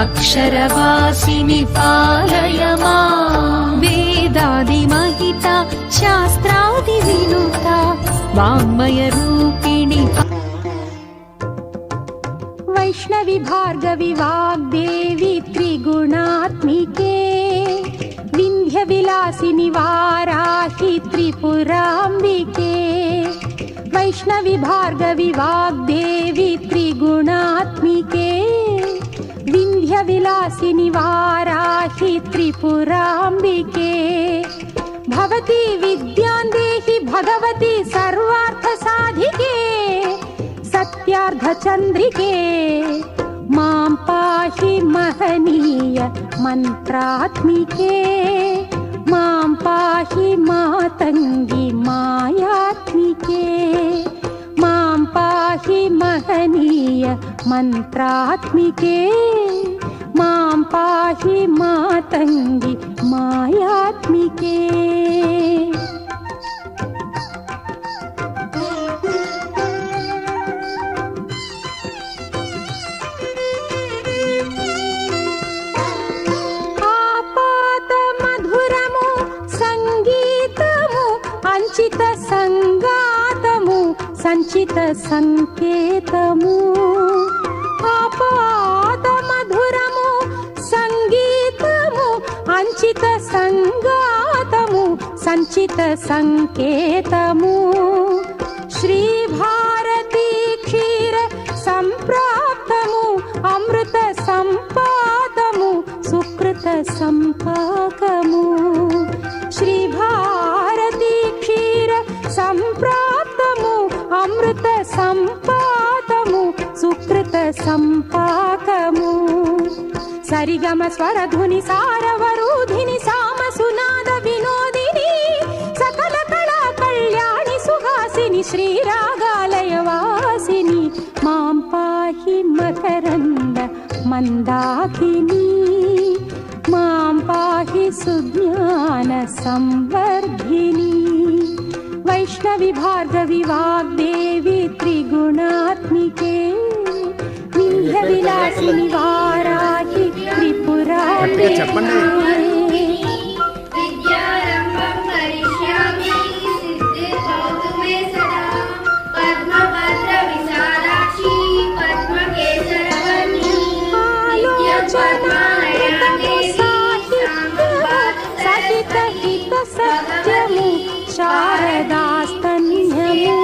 अक्षरवासिनि पालय माम्। वेदादिमहिता शास्त्रादिविनुता वाङ्मयरूपिणि वैष्णवी भार्गवी वाग्देवी त्रिगुणात्मिके विन्ध्यविलासिनि वाराहि त्रिपुराम्बिके। वैष्णवी भार्गवी वाग्देवी त्रिगुणात्मिके विन्ध्यविलासिनि वाराहि त्रिपुराम्बिके। भवती विद्यां देहि भगवती सर्वार्थसाधिके सत्यार्धचन्द्रिके। मां पाहि महनीय मन्त्रात्मिके मां पाहि मातङ्गी मायात्मिके। मां पाहि महनीय मन्त्रात्मिके मां पाहि मातङ्गी मायात्मिके। సంచిత సంగాతము సంచిత సంకేతము ఆపాత మధురము సంగీతము అంచిత సంగాతము సంచిత సంకేతము శ్రీ భారతీ క్షీర సంప్రాప్తము అమృత సంపాదము సుకృత సంపాకము శ్రీ భారతీ క్షీర సంప్రాప్తము అమృత సంపాదము సుకృత సంపాకము సరిగమ స్వరధుని సారవరూధిని సామ సునాద వినోదిని సకల కళా కళ్యాణి సుహాసిని శ్రీరాగాలయ వాసిని మాం పాహి మకరంద మందాకిని మాం పాహి సుజ్ఞాన సంవర్ధిని వైష్ణవి భార్గవి వాగ్దేవి త్రిగుణాత్మికే వింధ్య విలాసిని వారాహి త్రిపురాంబికే సత్యము శారదాస్తన్యము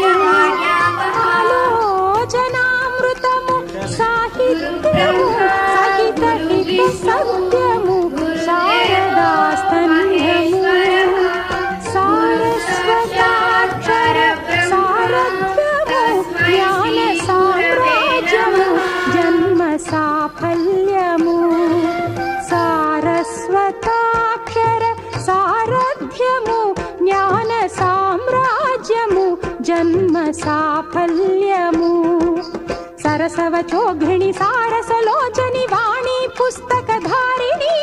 ఆలోచనామృతము సాహిత్యము సహిత హిత సత్యము శారదాస్తన్యము సారస్వతాక్షర సారథ్యము జ్ఞాన సామ్రాజ్యము జన్మ సాఫల్యము సారస్వతాక్షర సారథ్యము జ్ఞాన సామ్రాజ్యము జన్మ సాఫల్యము సరసవచోఘిణి సారసలోచని వాణి పుస్తకధారిణి